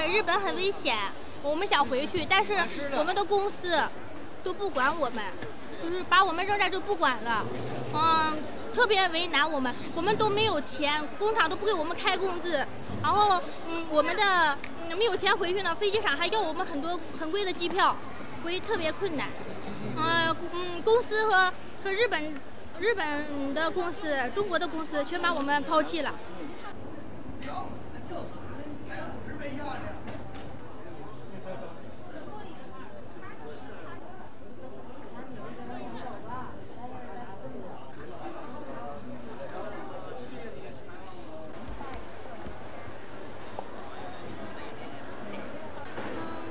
日本很危险，我们想回去，但是我们的公司都不管我们，就是把我们扔这就不管了，特别为难我们都没有钱，工厂都不给我们开工资，然后我们的没有钱回去呢，飞机上还要我们很多很贵的机票，特别困难。公司和日本的公司、中国的公司全把我们抛弃了。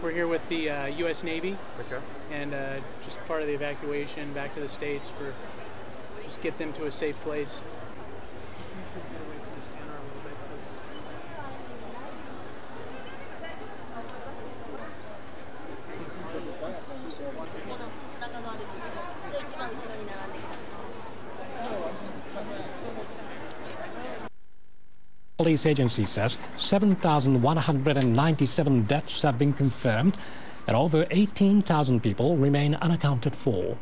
We're here with the U.S. Navy, and just part of the evacuation back to the States for just get them to a safe place. Police agency says 7,197 deaths have been confirmed and over 18,000 people remain unaccounted for.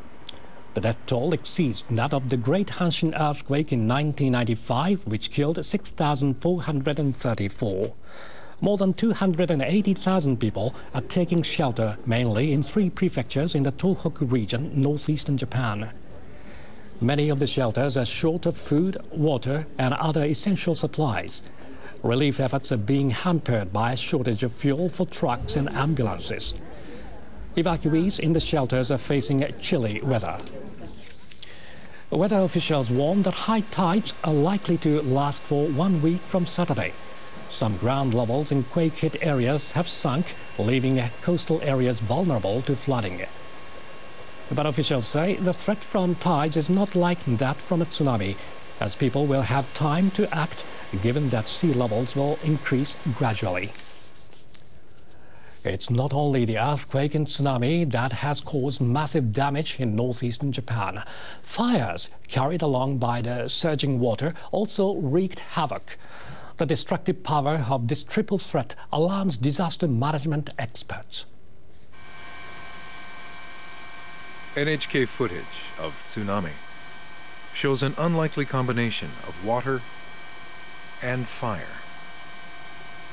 The death toll exceeds that of the Great Hanshin earthquake in 1995, which killed 6,434. More than 280,000 people are taking shelter, mainly in 3 prefectures in the Tohoku region, northeastern Japan. Many of the shelters are short of food, water, and other essential supplies. Relief efforts are being hampered by a shortage of fuel for trucks and ambulances. Evacuees in the shelters are facing chilly weather. Weather officials warn that high tides are likely to last for 1 week from Saturday. Some ground levels in quake-hit areas have sunk, leaving coastal areas vulnerable to flooding. But officials say the threat from tides is not like that from a tsunami, as people will have time to act, given that sea levels will increase gradually. It's not only the earthquake and tsunami that has caused massive damage in northeastern Japan. Fires carried along by the surging water also wreaked havoc. The destructive power of this triple threat alarms disaster management experts. NHK footage of tsunami shows an unlikely combination of water and fire.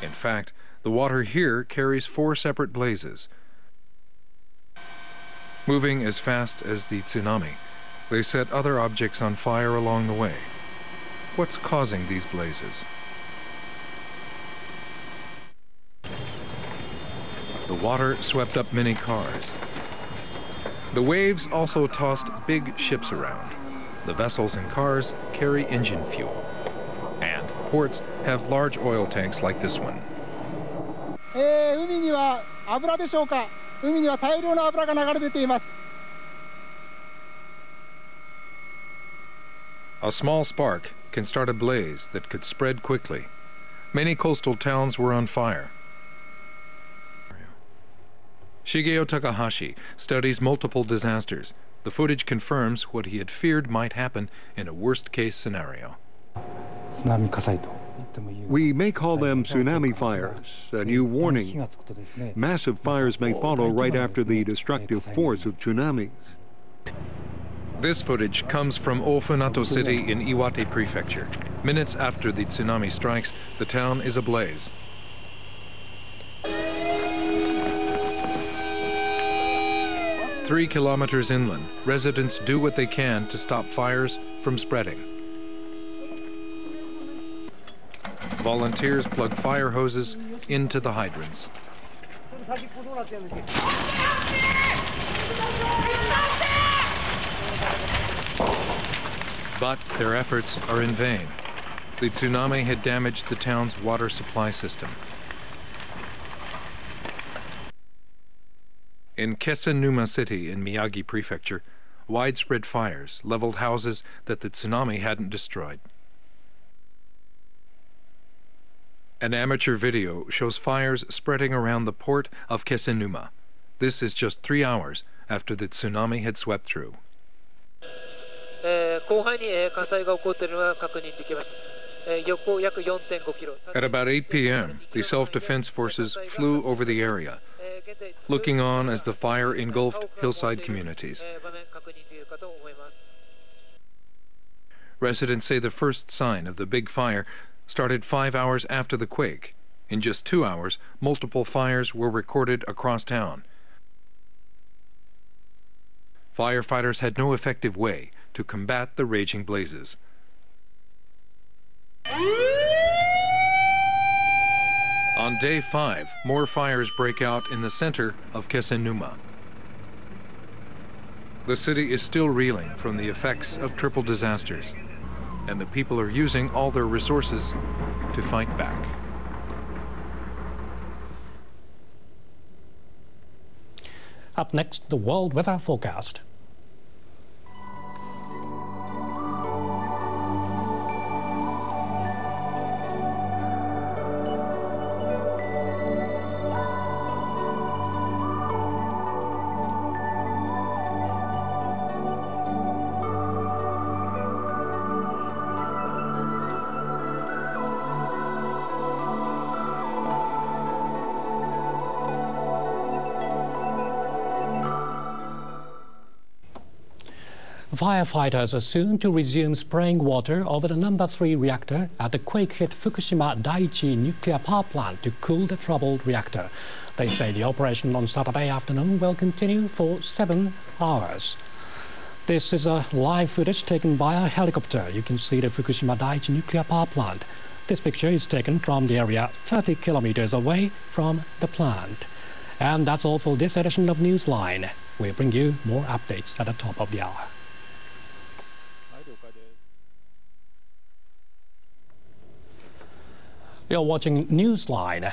In fact, the water here carries 4 separate blazes. Moving as fast as the tsunami, they set other objects on fire along the way. What's causing these blazes? The water swept up many cars. The waves also tossed big ships around. The vessels and cars carry engine fuel. And ports have large oil tanks like this one. 海には油でしょうか。海には大量の油が流れ出ています。 A small spark can start a blaze that could spread quickly. Many coastal towns were on fire. Shigeo Takahashi studies multiple disasters. The footage confirms what he had feared might happen in a worst-case scenario. We may call them tsunami fires, a new warning. Massive fires may follow right after the destructive force of tsunamis. This footage comes from Ofunato City in Iwate Prefecture. Minutes after the tsunami strikes, the town is ablaze. Three kilometers inland, residents do what they can to stop fires from spreading. Volunteers plug fire hoses into the hydrants. But their efforts are in vain. The tsunami had damaged the town's water supply system. In Kesennuma City in Miyagi Prefecture, widespread fires leveled houses that the tsunami hadn't destroyed. An amateur video shows fires spreading around the port of Kesennuma. This is just 3 hours after the tsunami had swept through. At about 8 p.m., the self-defense forces flew over the area, looking on as the fire engulfed hillside communities. Residents say the first sign of the big fire started 5 hours after the quake. In just 2 hours, multiple fires were recorded across town. Firefighters had no effective way to combat the raging blazes. On day 5, more fires break out in the center of Kesennuma. The city is still reeling from the effects of triple disasters, and the people are using all their resources to fight back. Up next, the world weather forecast. Firefighters are soon to resume spraying water over the number 3 reactor at the quake-hit Fukushima Daiichi nuclear power plant to cool the troubled reactor. They say the operation on Saturday afternoon will continue for 7 hours. This is a live footage taken by a helicopter. You can see the Fukushima Daiichi nuclear power plant. This picture is taken from the area 30 kilometers away from the plant. And that's all for this edition of Newsline. We'll bring you more updates at the top of the hour. You're watching Newsline.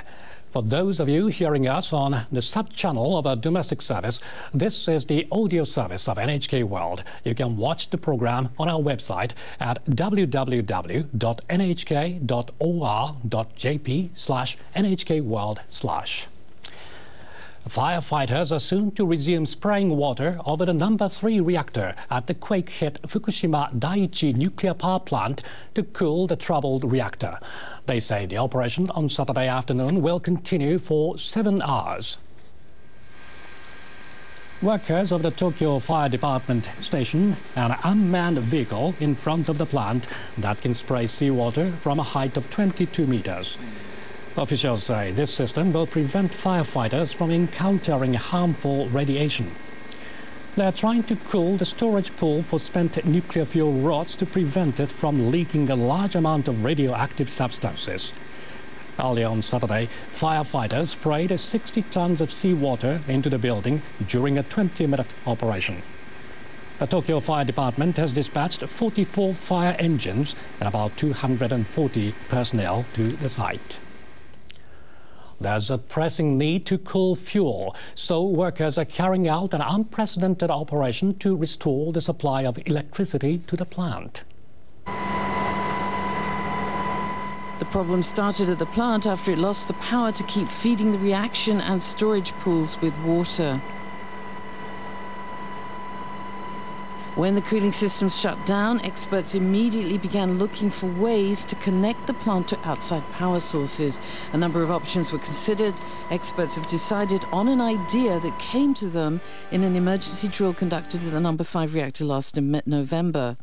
For those of you hearing us on the sub-channel of our domestic service, this is the audio service of NHK World. You can watch the program on our website at www.nhk.or.jp/NHKworld/. Firefighters are soon to resume spraying water over the number 3 reactor at the quake-hit Fukushima Daiichi nuclear power plant to cool the troubled reactor. They say the operation on Saturday afternoon will continue for 7 hours. Workers of the Tokyo Fire Department station an unmanned vehicle in front of the plant that can spray seawater from a height of 22 meters. Officials say this system will prevent firefighters from encountering harmful radiation. They are trying to cool the storage pool for spent nuclear fuel rods to prevent it from leaking a large amount of radioactive substances. Early on Saturday, firefighters sprayed 60 tons of seawater into the building during a 20-minute operation. The Tokyo Fire Department has dispatched 44 fire engines and about 240 personnel to the site. There's a pressing need to cool fuel, so workers are carrying out an unprecedented operation to restore the supply of electricity to the plant. The problem started at the plant after it lost the power to keep feeding the reaction and storage pools with water. When the cooling systems shut down, experts immediately began looking for ways to connect the plant to outside power sources. A number of options were considered. Experts have decided on an idea that came to them in an emergency drill conducted at the number 5 reactor last November.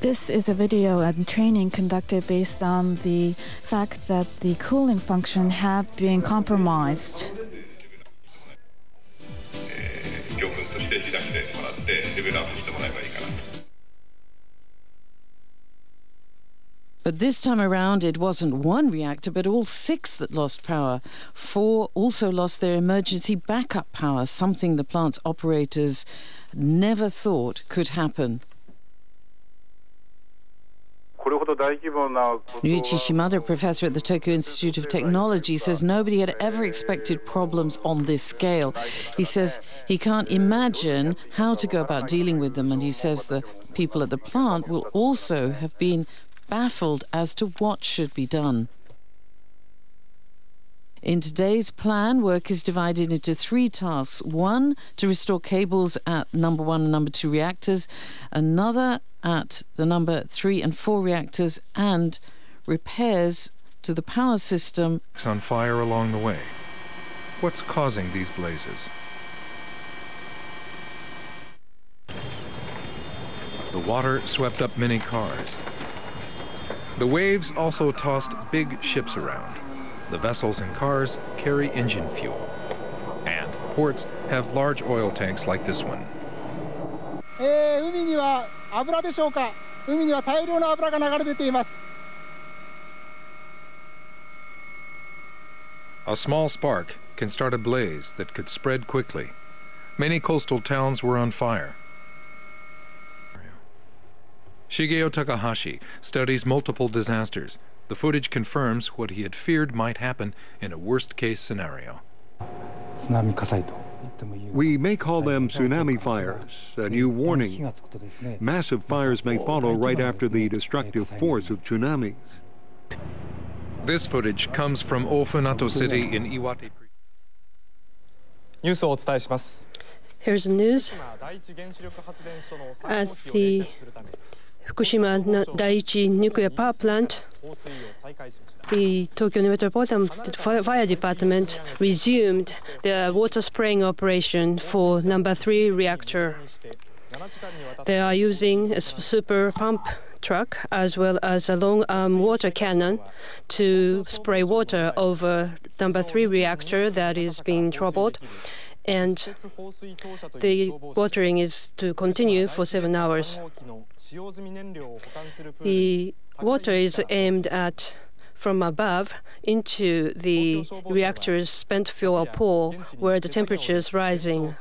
This is a video and training conducted based on the fact that the cooling function had been compromised. But this time around, it wasn't 1 reactor, but all 6 that lost power. 4 also lost their emergency backup power, something the plant's operators never thought could happen. Ryuichi Shimada, professor at the Tokyo Institute of Technology, says nobody had ever expected problems on this scale. He says he can't imagine how to go about dealing with them, and he says the people at the plant will also have been baffled as to what should be done. In today's plan, work is divided into 3 tasks. One, to restore cables at number 1 and number 2 reactors. Another at the number 3 and 4 reactors, and repairs to the power system. On fire along the way. What's causing these blazes? The water swept up many cars. The waves also tossed big ships around. The vessels and cars carry engine fuel. And ports have large oil tanks like this one. 海には油でしょうか。海には大量の油が流れ出ています。 A small spark can start a blaze that could spread quickly. Many coastal towns were on fire. Shigeo Takahashi studies multiple disasters. The footage confirms what he had feared might happen in a worst-case scenario. We may call them tsunami fires, a new warning. Massive fires may follow right after the destructive force of tsunamis. This footage comes from Ofunato City in Iwate. Here's the news. At the Fukushima Daiichi nuclear power plant, the Tokyo Metropolitan Fire Department resumed their water spraying operation for number 3 reactor. They are using a super pump truck as well as a long arm water cannon to spray water over number 3 reactor that is being troubled. And the watering is to continue for 7 hours. The water is aimed at from above into the reactor's spent fuel pool, where the temperature is rising.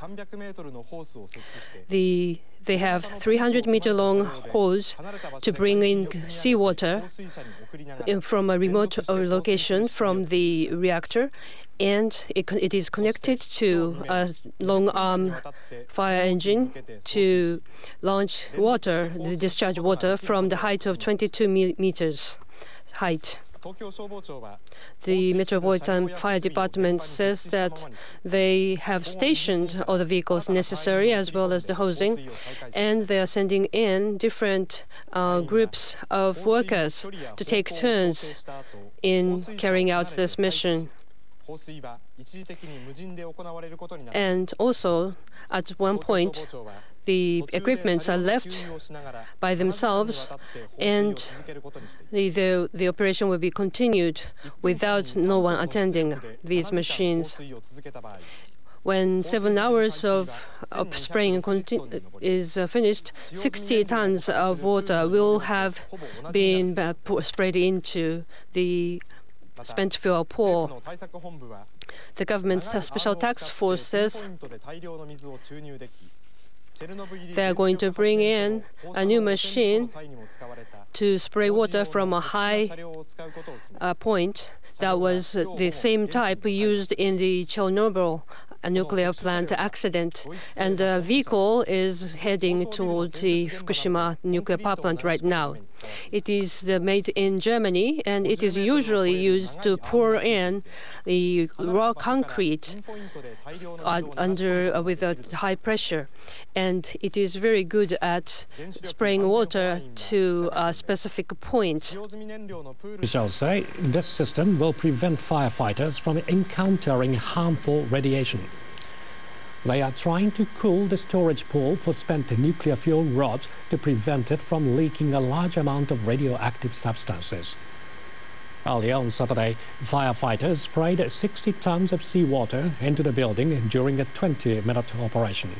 They have 300-meter-long hose to bring in seawater from a remote location from the reactor, and it is connected to a long-arm fire engine to launch water, the discharge water, from the height of 22 meters height. The Metropolitan Fire Department says that they have stationed all the vehicles necessary as well as the hosing, and they are sending in different groups of workers to take turns in carrying out this mission. And also, at one point, the equipments are left by themselves, and the operation will be continued without no one attending these machines. When 7 hours of spraying is finished, 60 tons of water will have been sprayed into the spent fuel pool. The government's special task force says they are going to bring in a new machine to spray water from a high point that was the same type used in the Chernobyl nuclear plant accident. And the vehicle is heading towards the Fukushima nuclear power plant right now. It is made in Germany, and it is usually used to pour in the raw concrete with a high pressure. And it is very good at spraying water to a specific point. Officials say this system will prevent firefighters from encountering harmful radiation. They are trying to cool the storage pool for spent nuclear fuel rods to prevent it from leaking a large amount of radioactive substances. Earlier on Saturday, firefighters sprayed 60 tons of seawater into the building during a 20-minute operation.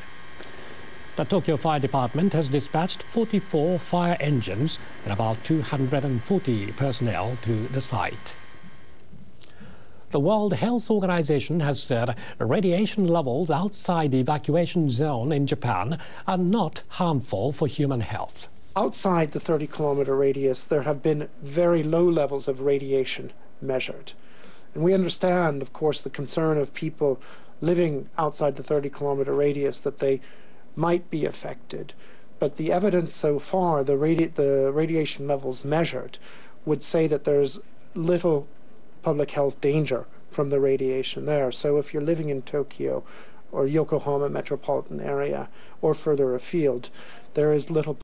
The Tokyo Fire Department has dispatched 44 fire engines and about 240 personnel to the site. The World Health Organization has said radiation levels outside the evacuation zone in Japan are not harmful for human health. Outside the 30-kilometer radius, there have been very low levels of radiation measured. And we understand, of course, the concern of people living outside the 30-kilometer radius that they might be affected. But the evidence so far, the radiation levels measured, would say that there's little public health danger from the radiation there. So if you're living in Tokyo or Yokohama metropolitan area or further afield, there is little